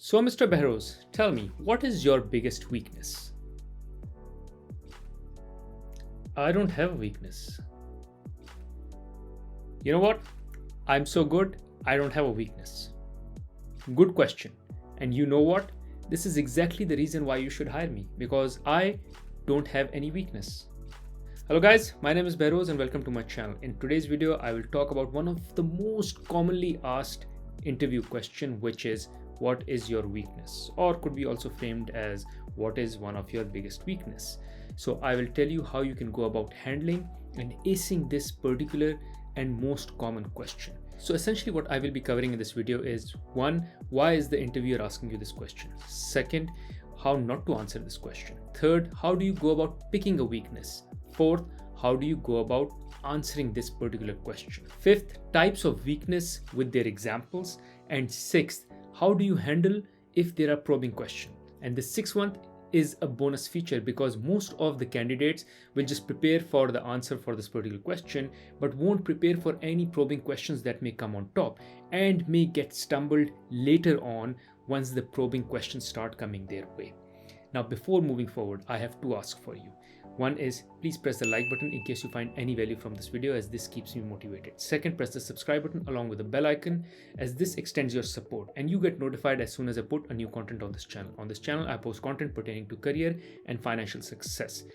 So, Mr. Behrouz, tell me, what is your biggest weakness? I don't have a weakness. You know what? I'm so good, I don't have a weakness. Good question. And you know what? This is exactly the reason why you should hire me, because I don't have any weakness. Hello guys, my name is Behrouz and welcome to my channel. In today's video, I will talk about one of the most commonly asked interview question, which is, what is your weakness? Or could be also framed as, what is one of your biggest weakness? So I will tell you how you can go about handling and acing this particular and most common question. So essentially what I will be covering in this video is, one, why is the interviewer asking you this question? Second, how not to answer this question. Third, how do you go about picking a weakness? Fourth, how do you go about answering this particular question? Fifth, types of weakness with their examples. And sixth, how do you handle if there are probing questions? And the sixth one is a bonus feature, because most of the candidates will just prepare for the answer for this particular question, but won't prepare for any probing questions that may come on top and may get stumbled later on once the probing questions start coming their way. Now, before moving forward, I have two asks for you. One is, please press the like button in case you find any value from this video, as this keeps me motivated. Second, press the subscribe button along with the bell icon, as this extends your support and you get notified as soon as I put a new content on this channel. On this channel, I post content pertaining to career and financial success.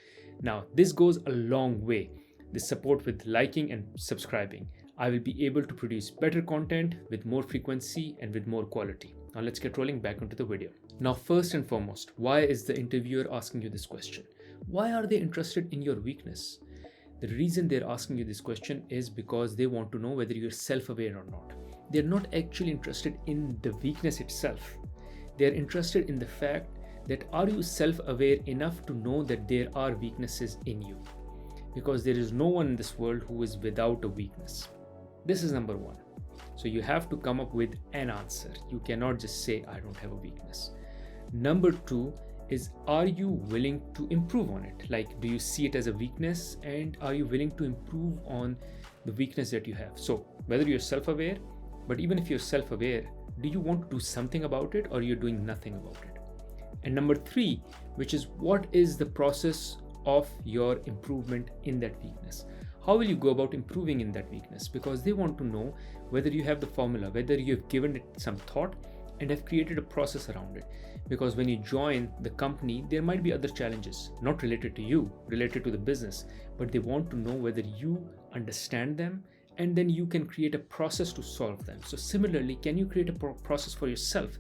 Now, this goes a long way. This support with liking and subscribing, I will be able to produce better content with more frequency and with more quality. Now let's get rolling back into the video. Now, first and foremost, why is the interviewer asking you this question? Why are they interested in your weakness? The reason they're asking you this question is because they want to know whether you're self-aware or not. They're not actually interested in the weakness itself. They're interested in the fact that, are you self-aware enough to know that there are weaknesses in you? Because there is no one in this world who is without a weakness. This is number one. So you have to come up with an answer. You cannot just say, I don't have a weakness. Number two is, are you willing to improve on it? Like, do you see it as a weakness, and are you willing to improve on the weakness that you have? So whether you're self-aware, but even if you're self-aware, do you want to do something about it, or you're doing nothing about it? And number three, which is, what is the process of your improvement in that weakness? How will you go about improving in that weakness? Because they want to know whether you have the formula, whether you've given it some thought and have created a process around it. Because when you join the company, there might be other challenges, not related to you, related to the business, but they want to know whether you understand them, and then you can create a process to solve them. So similarly, can you create a process for yourself?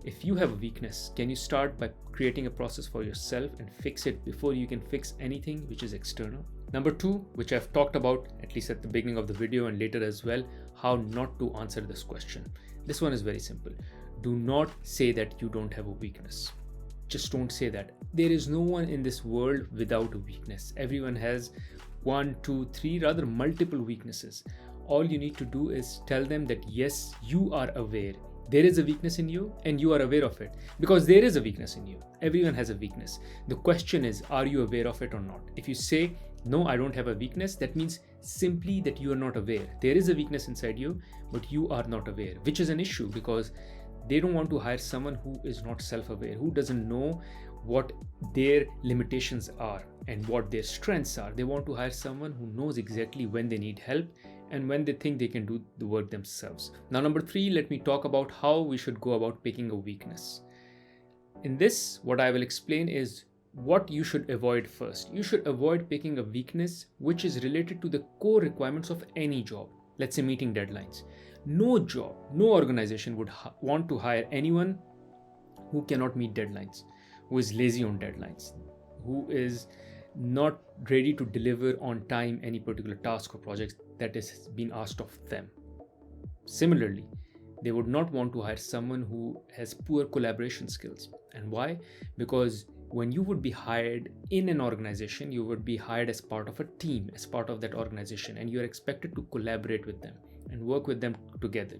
If you have a weakness, can you start by creating a process for yourself and fix it before you can fix anything which is external? Number two, which I've talked about at least at the beginning of the video and later as well, how not to answer this question. This one is very simple. Do not say that you don't have a weakness. Just don't say that. There is no one in this world without a weakness. Everyone has one, two, three, rather multiple weaknesses. All you need to do is tell them that yes, you are aware there is a weakness in you and you are aware of it, because there is a weakness in you. Everyone has a weakness. The question is, are you aware of it or not? If you say, no, I don't have a weakness, that means simply that you are not aware. There is a weakness inside you, but you are not aware, which is an issue, because they don't want to hire someone who is not self-aware, who doesn't know what their limitations are and what their strengths are. They want to hire someone who knows exactly when they need help and when they think they can do the work themselves. Now, number three, let me talk about how we should go about picking a weakness. In this, what I will explain is what you should avoid first. You should avoid picking a weakness which is related to the core requirements of any job. Let's say meeting deadlines. No job, no organization would want to hire anyone who cannot meet deadlines, who is lazy on deadlines, who is not ready to deliver on time any particular task or project that is being asked of them. Similarly, they would not want to hire someone who has poor collaboration skills. And why? Because when you would be hired in an organization, you would be hired as part of a team, as part of that organization, and you're expected to collaborate with them and work with them together.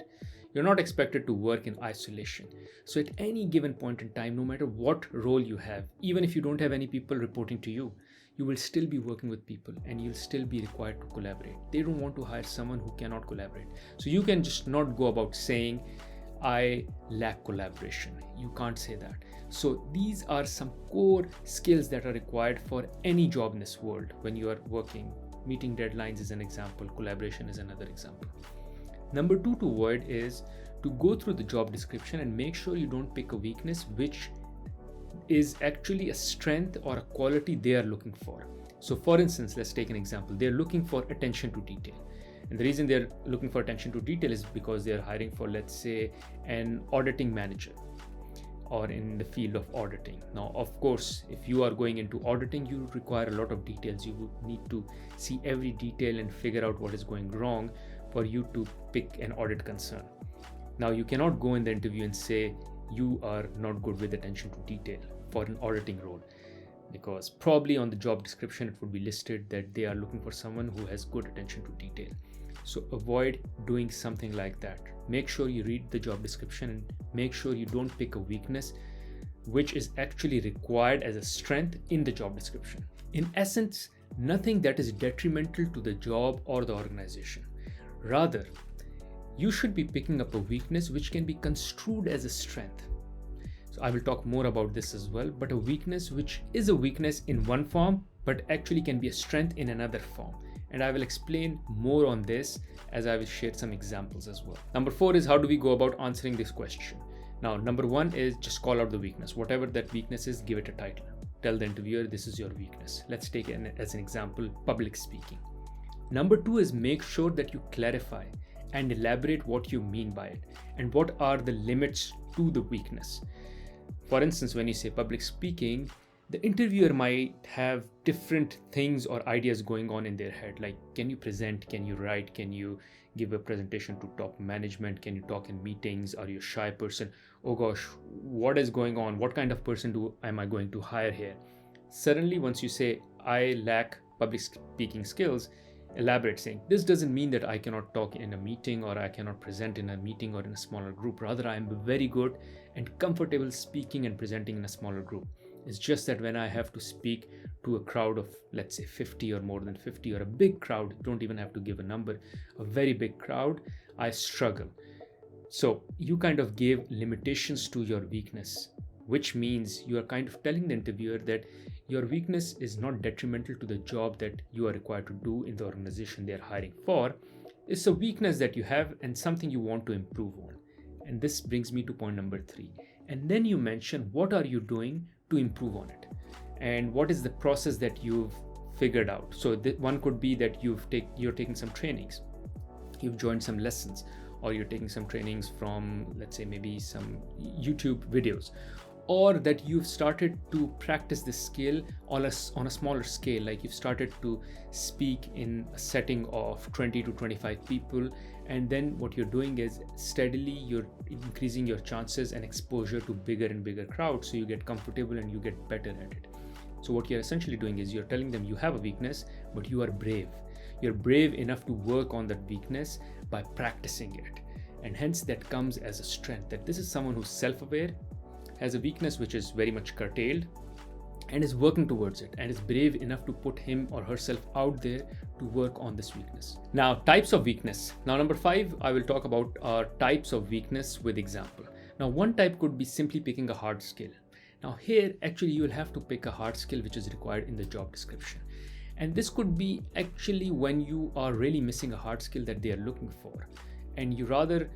You're not expected to work in isolation. So at any given point in time, no matter what role you have, even if you don't have any people reporting to you, you will still be working with people and you'll still be required to collaborate. They don't want to hire someone who cannot collaborate. So you can just not go about saying, I lack collaboration. You can't say that. So these are some core skills that are required for any job in this world when you are working. Meeting deadlines is an example, collaboration is another example. Number 2 to avoid is to go through the job description and make sure you don't pick a weakness which is actually a strength or a quality they are looking for. So for instance, let's take an example. They're looking for attention to detail. And the reason they're looking for attention to detail is because they're hiring for, let's say, an auditing manager or in the field of auditing. Now, of course, if you are going into auditing, you require a lot of details. You would need to see every detail and figure out what is going wrong for you to pick an audit concern. Now, you cannot go in the interview and say you are not good with attention to detail for an auditing role, because probably on the job description it would be listed that they are looking for someone who has good attention to detail. So avoid doing something like that. Make sure you read the job description and make sure you don't pick a weakness which is actually required as a strength in the job description. In essence, nothing that is detrimental to the job or the organization. Rather, you should be picking up a weakness which can be construed as a strength. So I will talk more about this as well, but a weakness which is a weakness in one form but actually can be a strength in another form. And I will explain more on this as I will share some examples as well. Number 4 is how do we go about answering this question? Now, number 1 is just call out the weakness. Whatever that weakness is, give it a title. Tell the interviewer this is your weakness. Let's take as an example, public speaking. Number 2 is make sure that you clarify and elaborate what you mean by it and what are the limits to the weakness. For instance, when you say public speaking, the interviewer might have different things or ideas going on in their head. Like, can you present? Can you write? Can you give a presentation to top management? Can you talk in meetings? Are you a shy person? Oh gosh, what is going on? What kind of person am I going to hire here? Suddenly, once you say, I lack public speaking skills, elaborate, saying, this doesn't mean that I cannot talk in a meeting or I cannot present in a meeting or in a smaller group. Rather, I am very good and comfortable speaking and presenting in a smaller group. It's just that when I have to speak to a crowd of, let's say, 50 or more than 50 or a big crowd, you don't even have to give a number, a very big crowd, I struggle. So you kind of gave limitations to your weakness, which means you are kind of telling the interviewer that your weakness is not detrimental to the job that you are required to do in the organization they are hiring for. It's a weakness that you have and something you want to improve on. And this brings me to point number 3. And then you mention what are you doing to improve on it and what is the process that you've figured out. So one could be that you're taking some trainings, you've joined some lessons, or you're taking some trainings from, let's say, maybe some YouTube videos, or that you've started to practice this skill on a smaller scale, like you've started to speak in a setting of 20 to 25 people, and then what you're doing is steadily you're increasing your chances and exposure to bigger and bigger crowds, so you get comfortable and you get better at it. So what you're essentially doing is you're telling them you have a weakness, but you are brave. You're brave enough to work on that weakness by practicing it, and hence that comes as a strength, that this is someone who's self-aware, has a weakness which is very much curtailed, and is working towards it, and is brave enough to put him or herself out there to work on this weakness. Now, types of weakness. Now, number 5, I will talk about types of weakness with example. Now, one type could be simply picking a hard skill. Now here, actually, you will have to pick a hard skill which is required in the job description. And this could be actually when you are really missing a hard skill that they are looking for, and you rather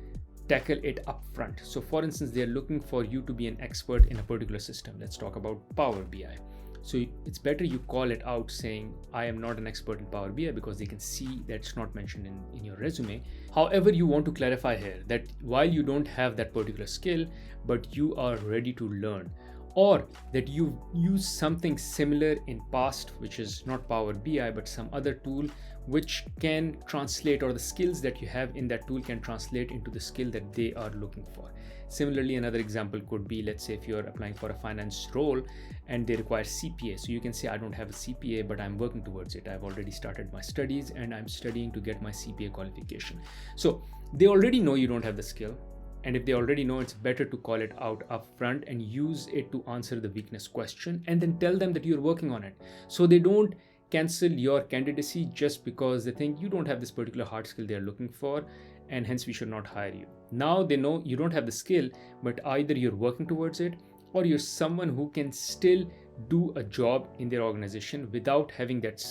tackle it up front. So for instance, they're looking for you to be an expert in a particular system. Let's talk about Power BI. So it's better you call it out saying, I am not an expert in Power BI, because they can see that's not mentioned in your resume. However, you want to clarify here that while you don't have that particular skill, but you are ready to learn, or that you've used something similar in past, which is not Power BI, but some other tool which can translate, or the skills that you have in that tool can translate into the skill that they are looking for. Similarly, another example could be, let's say if you're applying for a finance role and they require CPA. So you can say, I don't have a CPA, but I'm working towards it. I've already started my studies and I'm studying to get my CPA qualification. So they already know you don't have the skill. And if they already know, it's better to call it out up front and use it to answer the weakness question, and then tell them that you're working on it. So they don't cancel your candidacy just because they think you don't have this particular hard skill they're looking for, and hence we should not hire you. Now they know you don't have the skill, but either you're working towards it or you're someone who can still do a job in their organization without having that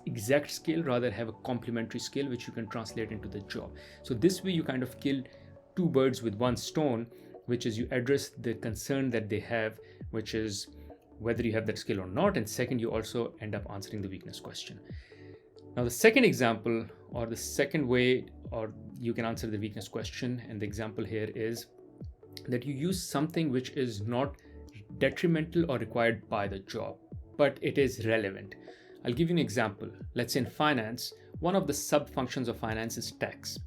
exact skill, rather have a complementary skill which you can translate into the job. So this way you kind of kill two birds with one stone, which is you address the concern that they have, which is whether you have that skill or not, and second, you also end up answering the weakness question. Now the second example, or the second way or you can answer the weakness question, and the example here is that you use something which is not detrimental or required by the job, but it is relevant. I'll give you an example. Let's say in finance, one of the sub functions of finance is tax.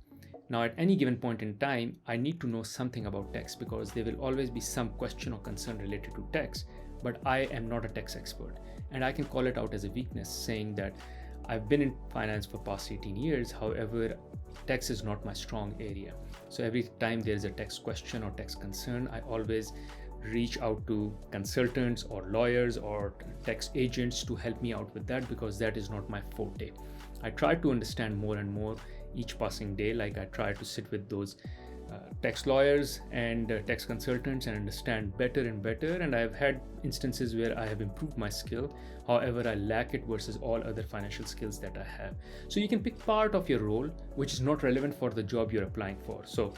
Now at any given point in time, I need to know something about tax because there will always be some question or concern related to tax, but I am not a tax expert, and I can call it out as a weakness, saying that I've been in finance for past 18 years. However, tax is not my strong area. So every time there's a tax question or tax concern, I always reach out to consultants or lawyers or tax agents to help me out with that, because that is not my forte. I try to understand more and more each passing day. Like I try to sit with those tax lawyers and tax consultants and understand better and better, and I've had instances where I have improved my skill. However, I lack it versus all other financial skills that I have. So you can pick part of your role which is not relevant for the job you're applying for. So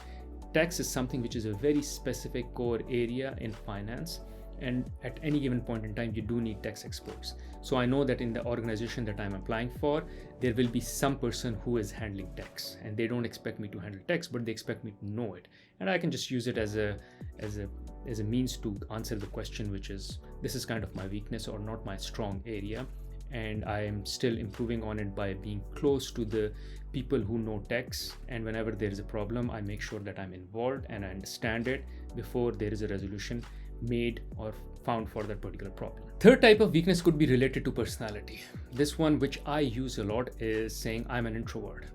tax is something which is a very specific core area in finance, and at any given point in time you do need tax experts. So I know that in the organization that I'm applying for, there will be some person who is handling tax, and they don't expect me to handle tax, but they expect me to know it, and I can just use it as a means to answer the question, which is, this is kind of my weakness or not my strong area, and I am still improving on it by being close to the people who know tax, and whenever there is a problem, I make sure that I'm involved and I understand it before there is a resolution made or found for that particular problem. Third type of weakness could be related to personality. This one, which I use a lot, is saying I'm an introvert.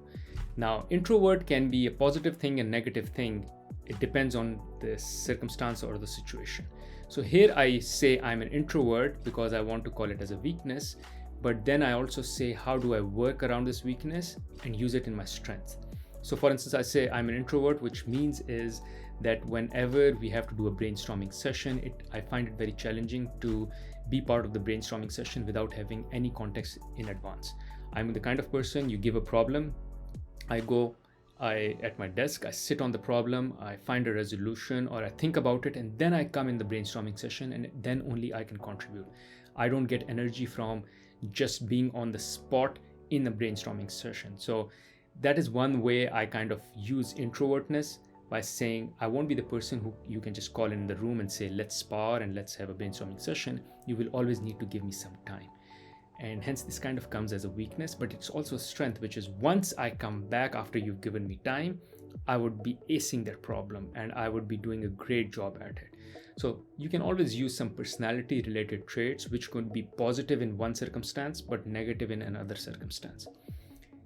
Now, introvert can be a positive thing and negative thing. It depends on the circumstance or the situation. So here I say I'm an introvert because I want to call it as a weakness, but then I also say, how do I work around this weakness and use it in my strength? So for instance, I say I'm an introvert, which means is that whenever we have to do a brainstorming session, I find it very challenging to be part of the brainstorming session without having any context in advance. I'm the kind of person, you give a problem, at my desk, I sit on the problem, I find a resolution, or I think about it, and then I come in the brainstorming session, and then only I can contribute. I don't get energy from just being on the spot in a brainstorming session. So that is one way I kind of use introvertness, by saying I won't be the person who you can just call in the room and say, let's spar and let's have a brainstorming session. You will always need to give me some time. And hence this kind of comes as a weakness, but it's also a strength, which is once I come back after you've given me time, I would be acing that problem and I would be doing a great job at it. So you can always use some personality related traits, which could be positive in one circumstance, but negative in another circumstance.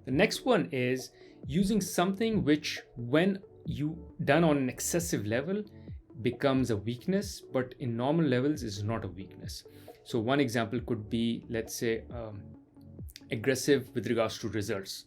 The next one is using something which, when you done on an excessive level, becomes a weakness, but in normal levels is not a weakness. So one example could be, let's say, aggressive with regards to results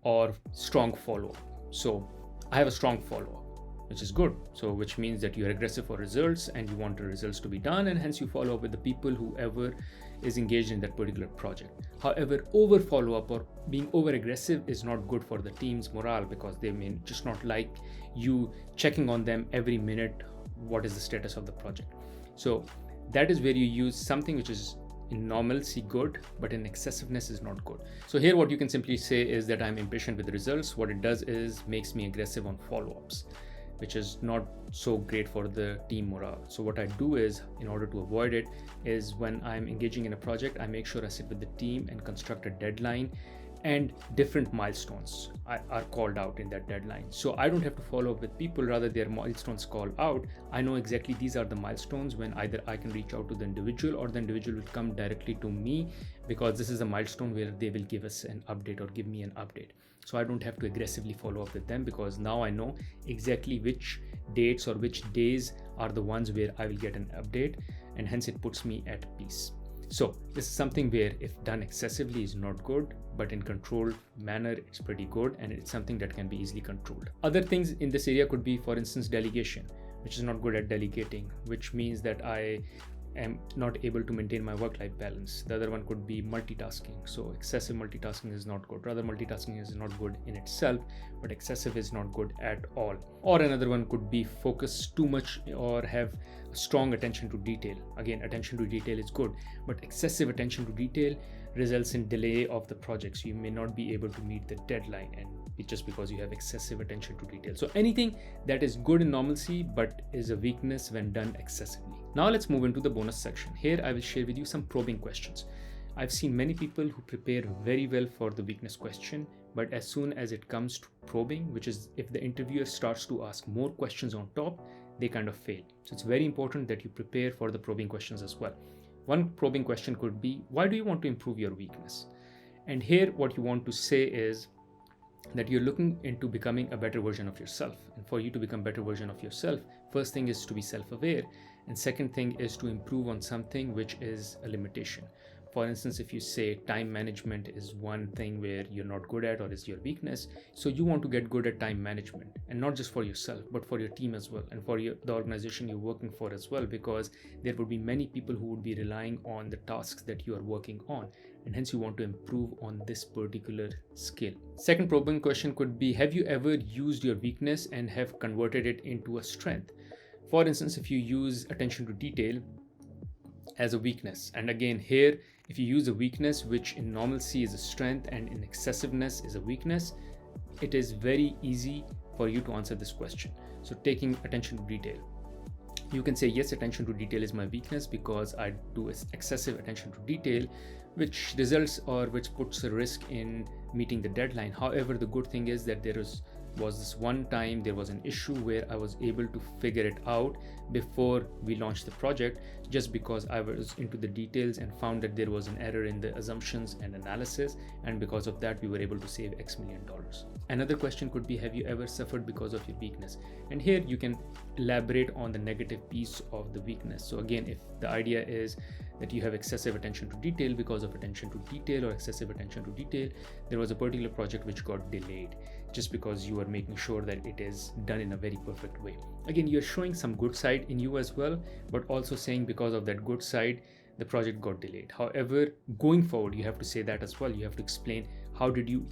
or strong follow-up. So I have a strong follow-up, which is good. So which means that you're aggressive for results and you want the results to be done, and hence you follow up with the people, whoever is engaged in that particular project. However, over follow-up or being over aggressive is not good for the team's morale, because they may just not like you checking on them every minute, what is the status of the project. So that is where you use something which is in normalcy good, but in excessiveness is not good. So here what you can simply say is that I'm impatient with the results. What it does is makes me aggressive on follow-ups, which is not so great for the team morale. So what I do is, in order to avoid it, is when I'm engaging in a project, I make sure I sit with the team and construct a deadline, and different milestones are called out in that deadline. So I don't have to follow up with people, rather their milestones called out. I know exactly these are the milestones, when either I can reach out to the individual or the individual will come directly to me, because this is a milestone where they will give us an update or give me an update. So I don't have to aggressively follow up with them, because now I know exactly which dates or which days are the ones where I will get an update, and hence it puts me at peace. So this is something where if done excessively is not good, but in controlled manner, it's pretty good, and it's something that can be easily controlled. Other things in this area could be, for instance, delegation, which is not good at delegating, which means that I am not able to maintain my work-life balance. The other one could be multitasking. So excessive multitasking is not good. Rather, multitasking is not good in itself, but excessive is not good at all. Or another one could be focus too much or have strong attention to detail. Again, attention to detail is good, but excessive attention to detail results in delay of the project. So you may not be able to meet the deadline, and it's just because you have excessive attention to detail. So anything that is good in normalcy but is a weakness when done excessively. Now let's move into the bonus section. Here I will share with you some probing questions. I've seen many people who prepare very well for the weakness question, but as soon as it comes to probing, which is if the interviewer starts to ask more questions on top, they kind of fail. So it's very important that you prepare for the probing questions as well. One probing question could be, why do you want to improve your weakness? And here what you want to say is that you're looking into becoming a better version of yourself. And for you to become a better version of yourself, first thing is to be self-aware, and second thing is to improve on something which is a limitation. For instance, if you say time management is one thing where you're not good at or is your weakness, so you want to get good at time management, and not just for yourself, but for your team as well, and for the organization you're working for as well, because there would be many people who would be relying on the tasks that you are working on, and hence you want to improve on this particular skill. Second probing question could be, have you ever used your weakness and have converted it into a strength? For instance, if you use attention to detail as a weakness, and again here, if you use a weakness which in normalcy is a strength and in excessiveness is a weakness, it is very easy for you to answer this question. So taking attention to detail, you can say, yes, attention to detail is my weakness because I do excessive attention to detail, which results or which puts a risk in meeting the deadline. However, the good thing is that there was this one time there was an issue where I was able to figure it out before we launched the project, just because I was into the details and found that there was an error in the assumptions and analysis, and because of that we were able to save X million dollars. Another question could be, have you ever suffered because of your weakness? And here you can elaborate on the negative piece of the weakness. So again, if the idea is that you have excessive attention to detail, because of attention to detail or excessive attention to detail, there was a particular project which got delayed just because you are making sure that it is done in a very perfect way. Again, you're showing some good side in you as well, but also saying because of that good side, the project got delayed. However, going forward, you have to say that as well. You have to explain how did you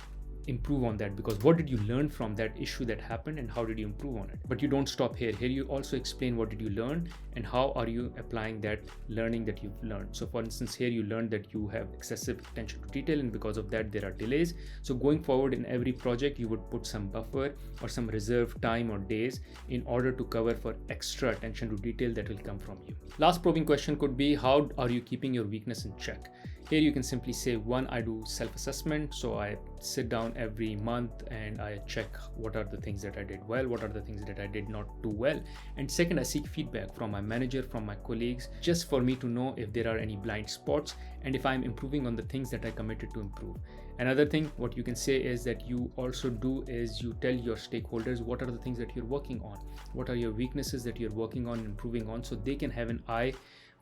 improve on that, because what did you learn from that issue that happened and how did you improve on it? But you don't stop here. Here you also explain what did you learn and how are you applying that learning that you've learned. So for instance, here you learned that you have excessive attention to detail and because of that there are delays. So going forward in every project you would put some buffer or some reserved time or days in order to cover for extra attention to detail that will come from you. Last probing question could be, how are you keeping your weakness in check? Here you can simply say, one, I do self-assessment. So I sit down every month and I check what are the things that I did well, what are the things that I did not do well. And second, I seek feedback from my manager, from my colleagues, just for me to know if there are any blind spots and if I'm improving on the things that I committed to improve. Another thing, what you can say is that you also do is you tell your stakeholders what are the things that you're working on, what are your weaknesses that you're working on, improving on, so they can have an eye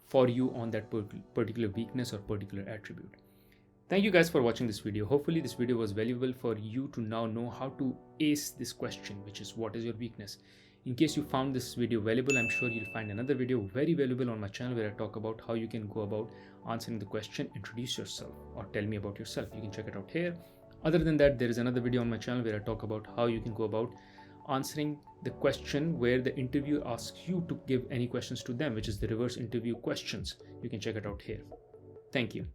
for you on that particular weakness or particular attribute. Thank you guys for watching this video. Hopefully this video was valuable for you to now know how to ace this question, which is what is your weakness. In case you found this video valuable, I'm sure you'll find another video very valuable on my channel where I talk about how you can go about answering the question, introduce yourself or tell me about yourself. You can check it out here. Other than that, there is another video on my channel where I talk about how you can go about answering the question where the interviewer asks you to give any questions to them, which is the reverse interview questions. You can check it out here. Thank you.